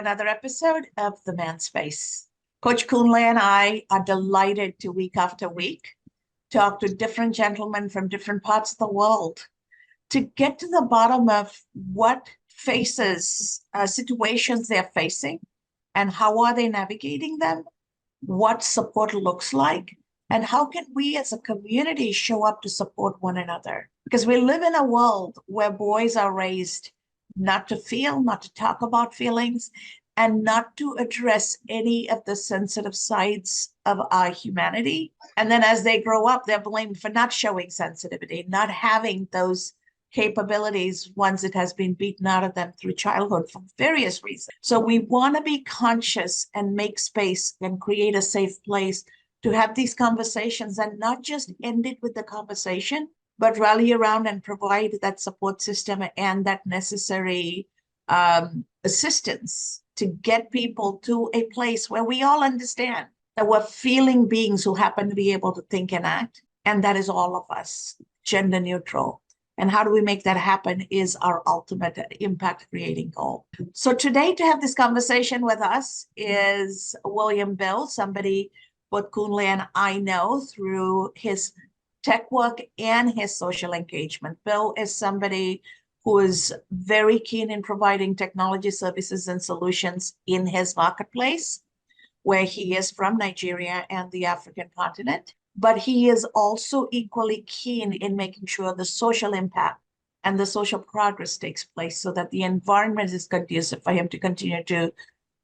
another episode of The Man Space. Coach Kunle and I are delighted to week after week talk to different gentlemen from different parts of the world to get to the bottom of what situations they're facing and how are they navigating them, what support looks like, and how can we as a community show up to support one another? Because we live in a world where boys are raised not to feel, not to talk about feelings, and not to address any of the sensitive sides of our humanity. And then as they grow up, they're blamed for not showing sensitivity, not having those capabilities once it has been beaten out of them through childhood for various reasons. So we want to be conscious and make space and create a safe place to have these conversations and not just end it with the conversation, but rally around and provide that support system and that necessary assistance to get people to a place where we all understand that we're feeling beings who happen to be able to think and act. And that is all of us, gender neutral. And how do we make that happen is our ultimate impact creating goal. So today to have this conversation with us is William Bill, somebody both Kunle and I know through his tech work and his social engagement. Bill is somebody who is very keen in providing technology services and solutions in his marketplace, where he is from Nigeria and the African continent. But he is also equally keen in making sure the social impact and the social progress takes place so that the environment is conducive for him to continue to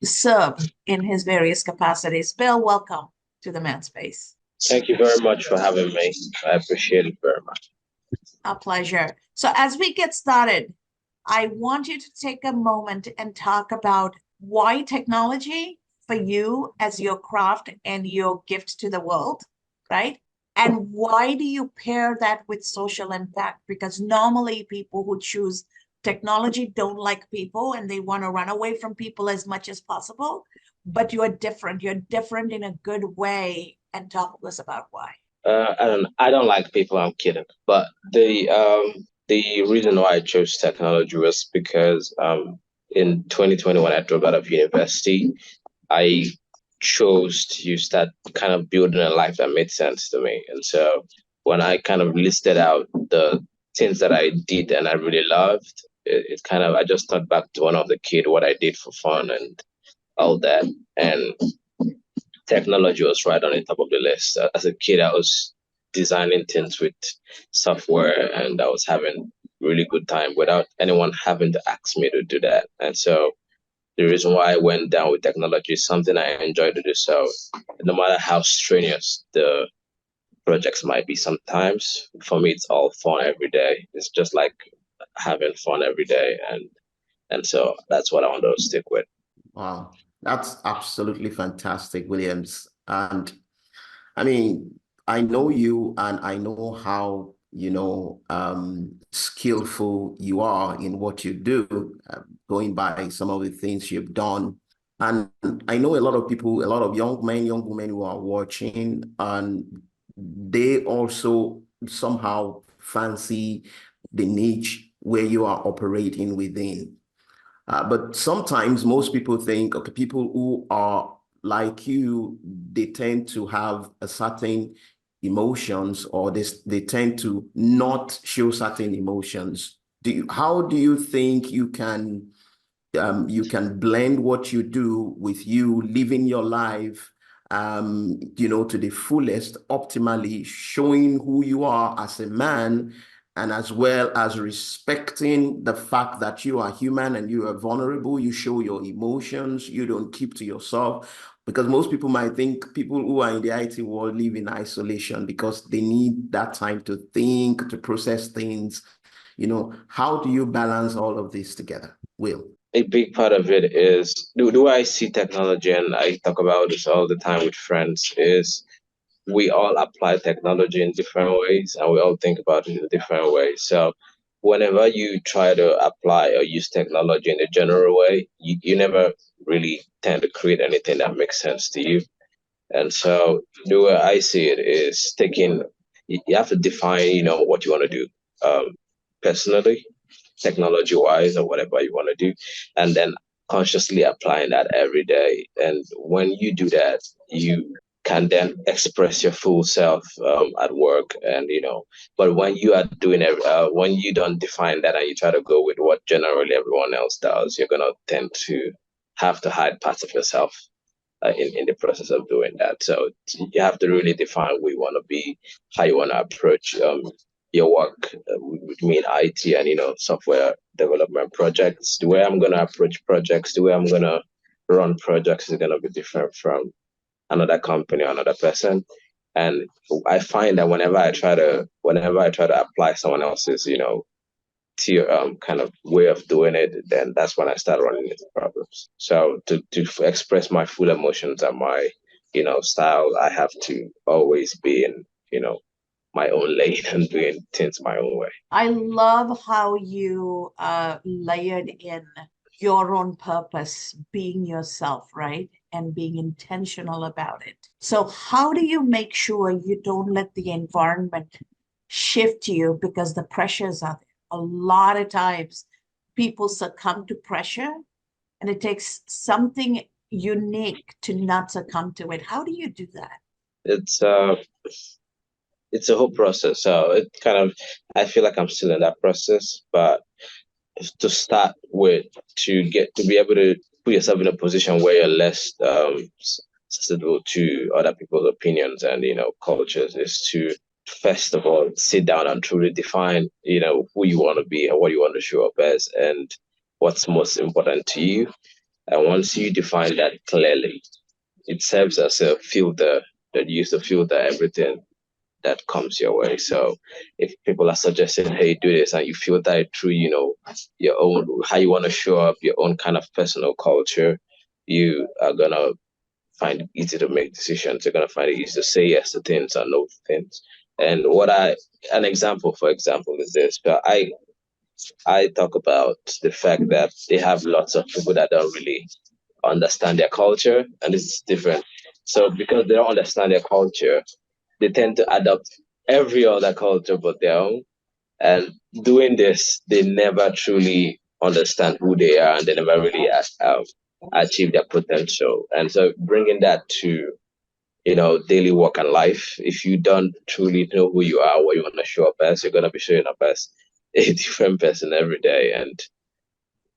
serve in his various capacities. Bill, welcome to the Man Space. Thank you very much for having me. I appreciate it very much. A pleasure. So as we get started, I want you to take a moment and talk about why technology for you as your craft and your gift to the world, right? And why do you pair that with social impact? Because normally people who choose technology don't like people and they want to run away from people as much as possible. But you're different. You're different in a good way. And talk to us about why. I don't like people. I'm kidding. But the reason why I chose technology was because in 2020 when I dropped out of university, I chose to start kind of building a life that made sense to me. And so when I kind of listed out the things that I did and I really loved, it kind of I just thought back to when I was a kid, what I did for fun and all that. And technology was right on the top of the list. As a kid, I was designing things with software and I was having really good time without anyone having to ask me to do that. And so the reason why I went down with technology is something I enjoy to do. So no matter how strenuous the projects might be sometimes, for me, it's all fun every day. It's just like having fun every day. And so that's what I want to stick with. Wow. That's absolutely fantastic, Williams. And I mean, I know you and I know how, skillful you are in what you do, going by some of the things you've done. And I know a lot of people, a lot of young men, young women who are watching, and they also somehow fancy the niche where you are operating within. But sometimes most people think, okay, people who are like you, they tend to have a certain emotions or they tend to not show certain emotions. How do you think you can blend what you do with you living your life, to the fullest, optimally, showing who you are as a man, and as well as respecting the fact that you are human and you are vulnerable, you show your emotions, you don't keep to yourself. Because most people might think people who are in the IT world live in isolation because they need that time to think, to process things. How do you balance all of this together, Will? A big part of it is, do I see technology, and I talk about this all the time with friends, is we all apply technology in different ways and we all think about it in a different way. So whenever you try to apply or use technology in a general way, you never really tend to create anything that makes sense to you. And so the way I see it is you have to define, what you want to do personally, technology wise, or whatever you want to do. And then consciously applying that every day. And when you do that, you can then express your full self at work, and but when you are doing it, when you don't define that and you try to go with what generally everyone else does, you're gonna tend to have to hide parts of yourself in the process of doing that. So you have to really define who you want to be, how you want to approach your work with me in IT and software development projects. The way I'm going to approach projects, the way I'm going to run projects is going to be different from another company or another person. And I find that whenever I try to apply someone else's to your kind of way of doing it, then that's when I start running into problems. So to express my full emotions and my style, I have to always be in my own lane and doing things my own way. I love how you layered in your own purpose, being yourself, right? And being intentional about it. So, how do you make sure you don't let the environment shift you because the pressures are there? A lot of times people succumb to pressure, and it takes something unique to not succumb to it. How do you do that? It's uh it's a whole process. So it kind of I feel like I'm still in that process, but to start with, to be able to put yourself in a position where you're less susceptible to other people's opinions and cultures, is to first of all sit down and truly define who you want to be and what you want to show up as and what's most important to you. And once you define that clearly, it serves as a filter that you use to filter everything that comes your way. So if people are suggesting, hey, do this, and you filter it through, your own, how you want to show up, your own kind of personal culture, you are gonna find it easy to make decisions. You're gonna find it easy to say yes to things and no to things. And an example, for example, is this. But I talk about the fact that they have lots of people that don't really understand their culture, and this is different. So because they don't understand their culture, they tend to adopt every other culture but their own. And doing this, they never truly understand who they are, and they never really achieve their potential. And so bringing that to daily work and life, if you don't truly know who you are, what you want to show up as, you're gonna be showing up as a different person every day. And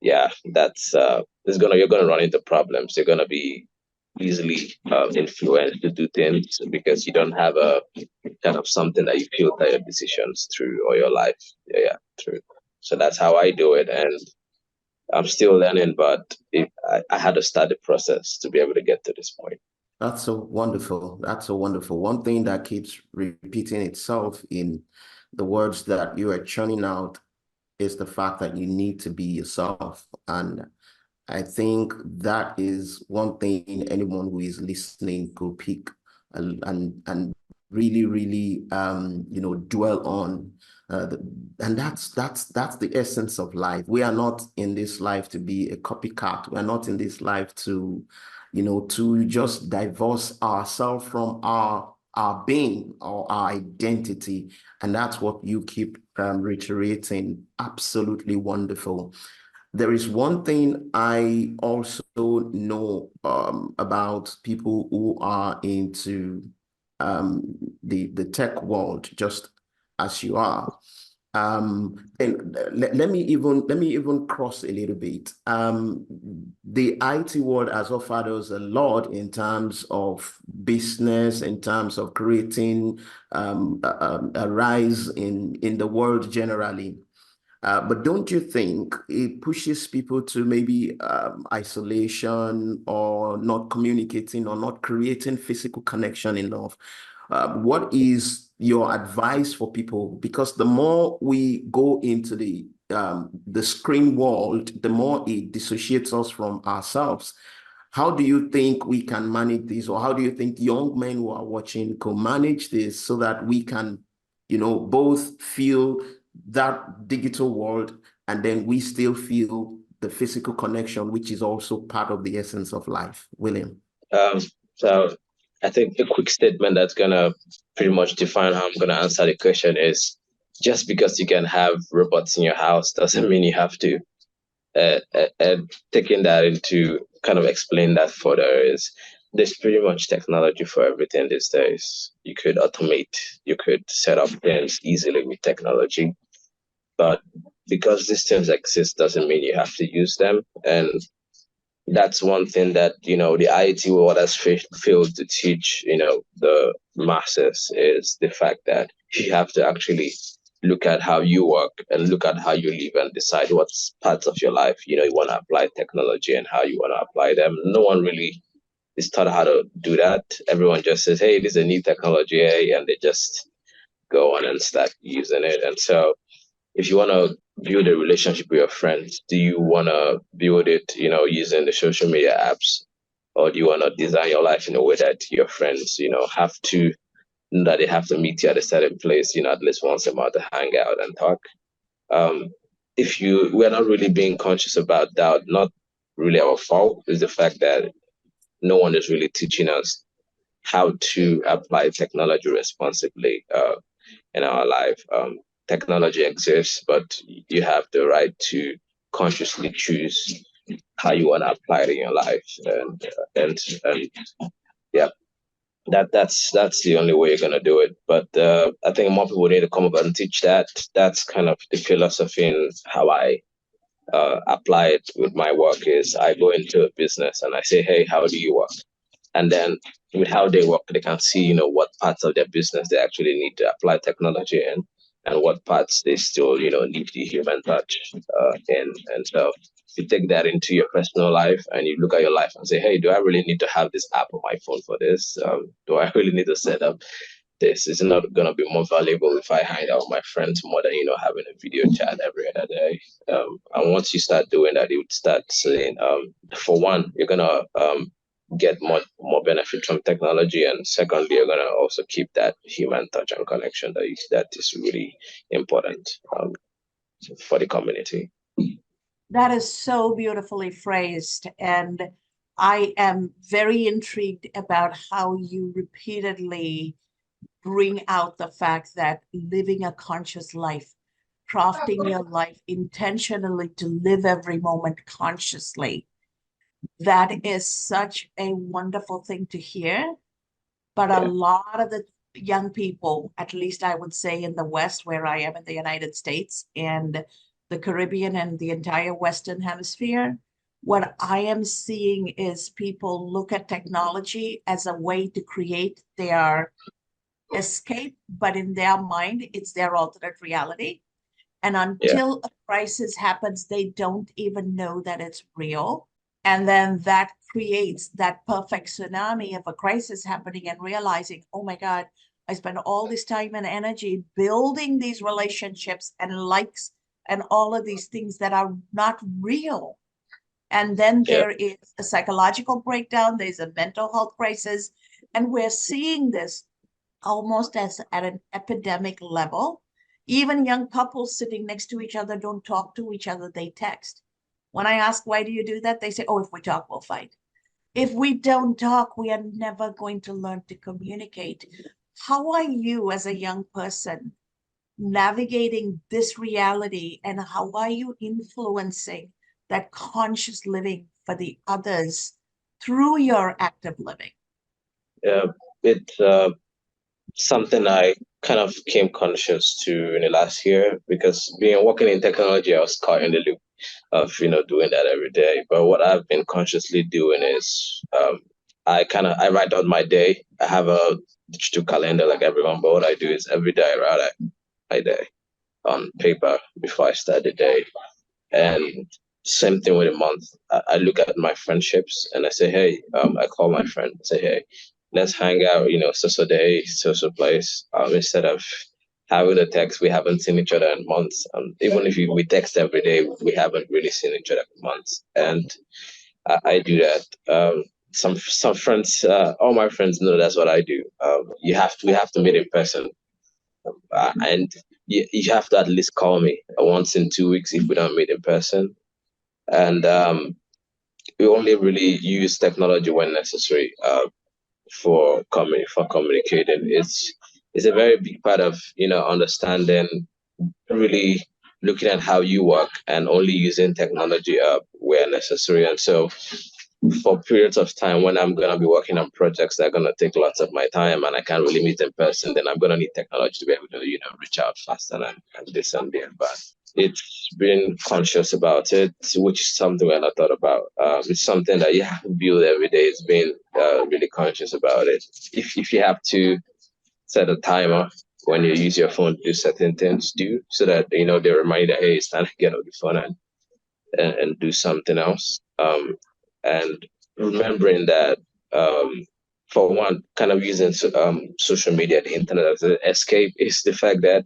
yeah, that's you're gonna run into problems. You're gonna be easily influenced to do things because you don't have a kind of something that you filter your decisions through or your life. Yeah, through. So that's how I do it, and I'm still learning, but I had to start the process to be able to get to this point. That's so wonderful. That's so wonderful. One thing that keeps repeating itself in the words that you are churning out is the fact that you need to be yourself. And I think that is one thing anyone who is listening could pick and really, really, dwell on. And that's the essence of life. We are not in this life to be a copycat. We are not in this life to, to just divorce ourselves from our being or our identity. And that's what you keep reiterating. Absolutely wonderful. There is one thing I also know about people who are into the tech world, just as you are. And let me even cross a little bit. The IT world has offered us a lot in terms of business, in terms of creating a rise in the world generally. But don't you think it pushes people to maybe isolation or not communicating or not creating physical connection enough? What is your advice for people? Because the more we go into the screen world, the more it dissociates us from ourselves. How do you think we can manage this, or how do you think young men who are watching can manage this so that we can, both feel that digital world and then we still feel the physical connection, which is also part of the essence of life? William. So I think a quick statement that's gonna pretty much define how I'm gonna answer the question is, just because you can have robots in your house doesn't mean you have to. And taking that into kind of explain that further is there's pretty much technology for everything these days. You could automate, you could set up things easily with technology, but because these things exist doesn't mean you have to use them. And that's one thing that the IT world has failed to teach the masses is the fact that you have to actually look at how you work and look at how you live and decide what parts of your life you want to apply technology and how you want to apply them. No one really is taught how to do that. Everyone just says, hey, this is a new technology, hey, and they just go on and start using it. And so if you want to build a relationship with your friends, do you want to build it, using the social media apps, or do you want to design your life in a way that your friends, have to that they have to meet you at a certain place, at least once a month to hang out and talk? Um, if we're not really being conscious about that, not really our fault, is the fact that no one is really teaching us how to apply technology responsibly. In our life. Technology exists, but you have the right to consciously choose how you want to apply it in your life, and yeah, that's the only way you're gonna do it. But I think more people need to come up and teach that. That's kind of the philosophy in how I apply it with my work. Is I go into a business and I say, hey, how do you work? And then with how they work, they can see, what parts of their business they actually need to apply technology in, and what parts they still, need the human touch in. And so you take that into your personal life and you look at your life and say, hey, do I really need to have this app on my phone for this? Do I really need to set up this? Is it not going to be more valuable if I hang out with my friends more than, having a video chat every other day? And once you start doing that, you would start saying, for one, you're going to get more benefit from technology, and secondly, you're gonna also keep that human touch and connection that is really important for the community. That is so beautifully phrased. And I am very intrigued about how you repeatedly bring out the fact that living a conscious life, crafting your life intentionally to live every moment consciously, that is such a wonderful thing to hear. But a lot of the young people, at least I would say in the West, where I am in the United States and the Caribbean and the entire Western Hemisphere, what I am seeing is people look at technology as a way to create their escape, but in their mind, it's their alternate reality. And until a crisis happens, they don't even know that it's real. And then that creates that perfect tsunami of a crisis happening and realizing, oh my God, I spent all this time and energy building these relationships and likes and all of these things that are not real. And then there is a psychological breakdown, there's a mental health crisis. And we're seeing this almost as at an epidemic level. Even young couples sitting next to each other don't talk to each other, they text. When I ask, why do you do that? They say, oh, if we talk, we'll fight. If we don't talk, we are never going to learn to communicate. How are you as a young person navigating this reality, and how are you influencing that conscious living for the others through your active living? Yeah, it's something I kind of came conscious to in the last year, because being working in technology, I was caught in the loop of doing that every day. But what I've been consciously doing is I write out my day. I have a digital calendar like everyone, but what I do is every day I write out my day on paper before I start the day. And same thing with a month. I look at my friendships and I say, hey, I call my friend, say, hey, let's hang out, so day, so place, instead of having a text. We haven't seen each other in months. Even if we text every day, we haven't really seen each other in months. And I do that. Some friends, all my friends know that's what I do. We have to meet in person, and you have to at least call me once in 2 weeks if we don't meet in person. And we only really use technology when necessary for communicating. It's a very big part of understanding really looking at how you work and only using technology where necessary. And so for periods of time when I'm gonna be working on projects that are gonna take lots of my time and I can't really meet in person, then I'm gonna need technology to be able to, reach out faster and this and that. But it's been conscious about it, which is something when I thought about. It's something that you have to build every day. It's been really conscious about it. If you have to set a timer when you use your phone to do certain things, do so that they remind you that hey, it's time to get on the phone and do something else. And remembering that, for one, kind of using social media, the internet as an escape is the fact that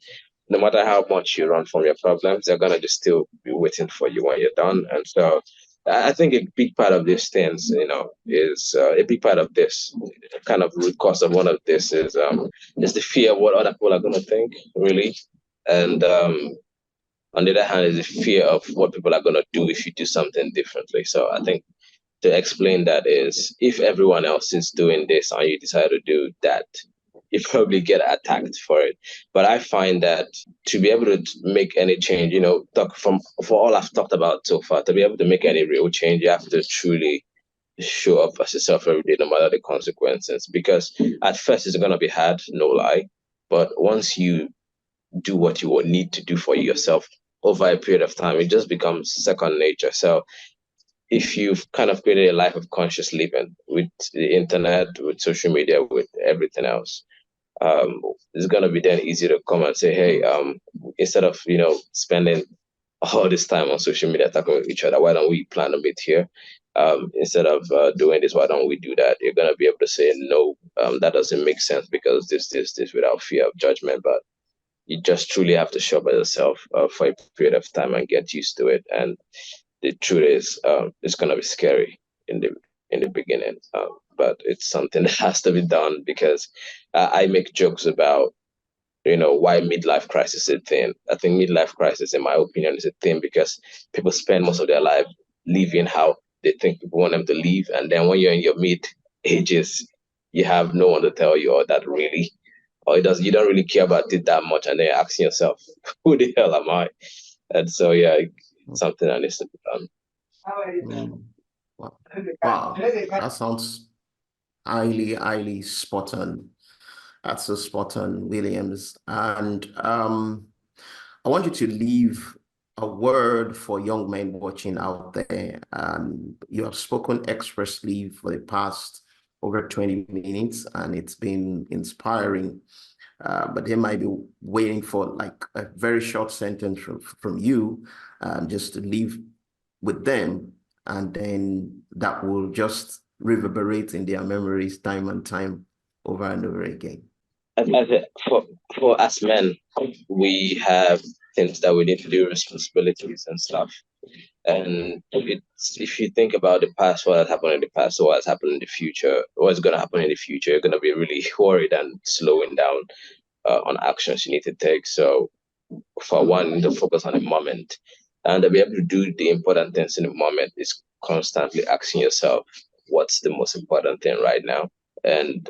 no matter how much you run from your problems, they're gonna just still be waiting for you when you're done. And so I think a big part of these things, is a big part of this kind of root cause of one of this is the fear of what other people are gonna think, really. And on the other hand, is the fear of what people are going to do if you do something differently. So I think to explain that is if everyone else is doing this and you decide to do that, you probably get attacked for it. But I find that to be able to make any change, talk from for all I've talked about so far, to be able to make any real change, you have to truly show up as yourself every day, no matter the consequences. Because at first it's gonna be hard, no lie. But once you do what you will need to do for yourself over a period of time, it just becomes second nature. So if you've kind of created a life of conscious living with the internet, with social media, with everything else, it's gonna be then easy to come and say, hey, instead of spending all this time on social media talking with each other, why don't we plan a meet here? Instead of doing this, why don't we do that? You're gonna be able to say no, that doesn't make sense because this without fear of judgment. But you just truly have to show by yourself for a period of time and get used to it. And the truth is, it's gonna be scary in the beginning, but it's something that has to be done because I make jokes about why midlife crisis is a thing. I think midlife crisis, in my opinion, is a thing because people spend most of their life living how they think people want them to live, and then when you're in your mid ages, you have no one to tell you, or that really, or it does you don't really care about it that much, and then you're asking yourself, who the hell am I? And so yeah, it's something that needs to be done. Mm. Wow. Wow, that sounds highly, highly spot on. That's so spot on, Williams. And I want you to leave a word for young men watching out there. You have spoken expressly for the past over 20 minutes, and it's been inspiring. But they might be waiting for like a very short sentence from you, just to leave with them, and then that will just reverberate in their memories time and time over and over again. For us men, we have things that we need to do, responsibilities and stuff. And if you think about the past, what has happened in the past, what has happened in the future, what's going to happen in the future, you're going to be really worried and slowing down on actions you need to take. So for one, you need to focus on the moment. And to be able to do the important things in the moment is constantly asking yourself, what's the most important thing right now? And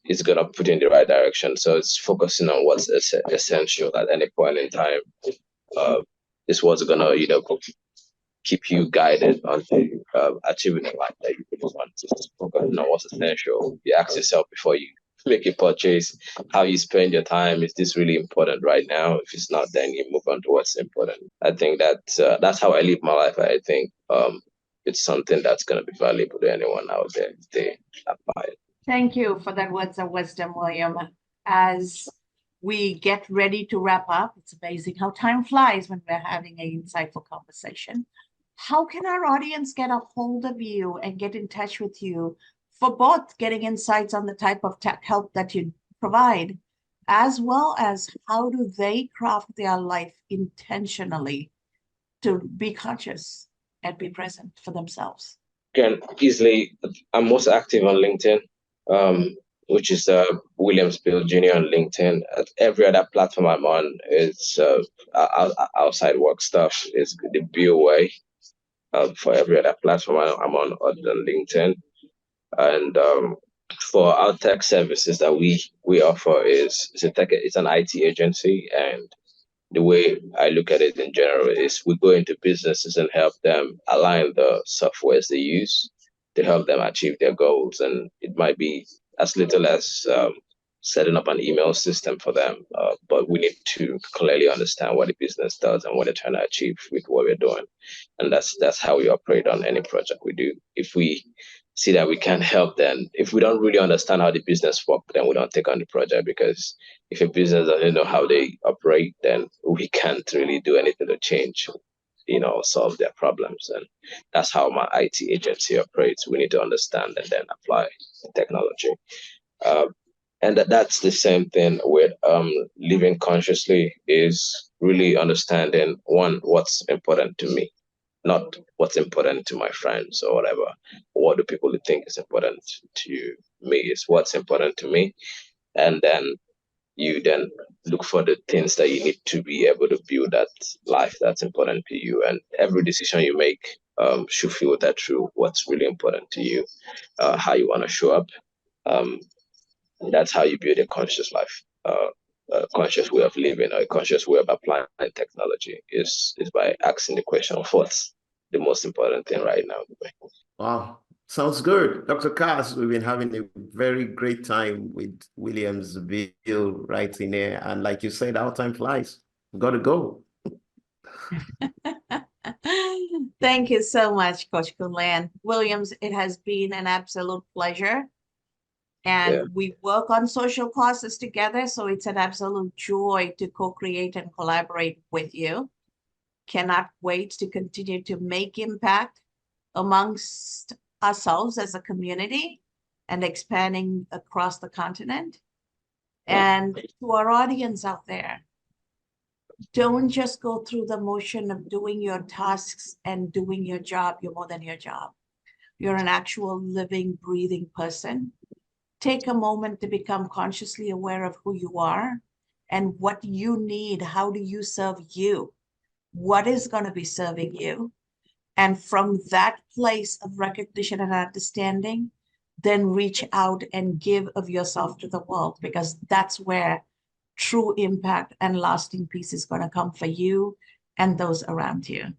it's going to put you in the right direction. So it's focusing on what's essential at any point in time. Uh, is what's going to, keep you guided onto achieving the life that you really want. Just focus on what's essential. You ask yourself before you make a purchase, how you spend your time. Is this really important right now? If it's not, then you move on to what's important. I think that's how I live my life. I think it's something that's going to be valuable to anyone out there if they apply it. Thank you for that words of wisdom, William. As we get ready to wrap up, it's amazing how time flies when we're having an insightful conversation. How can our audience get a hold of you and get in touch with you for both getting insights on the type of tech help that you provide, as well as how do they craft their life intentionally to be conscious and be present for themselves? Can easily, I'm most active on LinkedIn, which is William Spill Jr. on LinkedIn. At every other platform I'm on, it's outside work stuff. It's the BOA. For every other platform I'm on other than LinkedIn. And for our tech services that we offer it's an IT agency, and the way I look at it in general is we go into businesses and help them align the softwares they use to help them achieve their goals. And it might be as little as setting up an email system for them, but we need to clearly understand what the business does and what they're trying to achieve with what we're doing. And that's how we operate on any project we do. If we see that we can help, then if we don't really understand how the business works, then we don't take on the project, because if a business doesn't know how they operate, then we can't really do anything to change, solve their problems. And that's how my IT agency operates. We need to understand and then apply technology. And that's the same thing with living consciously, is really understanding, one, what's important to me, not what's important to my friends or whatever. What do people think is important to me? Is what's important to me. And then you then look for the things that you need to be able to build that life that's important to you. And every decision you make should filter through what's really important to you, how you want to show up. That's how you build a conscious life, a conscious way of living, or a conscious way of applying technology, is by asking the question of what's the most important thing right now. Wow, sounds good. Dr. Cass, we've been having a very great time with Williamsville right in there. And like you said, our time flies. We've got to go. Thank you so much, Coach Kunlan. Williams, it has been an absolute pleasure. And we work on social causes together, so it's an absolute joy to co-create and collaborate with you. Cannot wait to continue to make impact amongst ourselves as a community and expanding across the continent. And to our audience out there, don't just go through the motion of doing your tasks and doing your job. You're more than your job. You're an actual living, breathing person. Take a moment to become consciously aware of who you are and what you need. How do you serve you? What is going to be serving you? And from that place of recognition and understanding, then reach out and give of yourself to the world, because that's where true impact and lasting peace is going to come for you and those around you.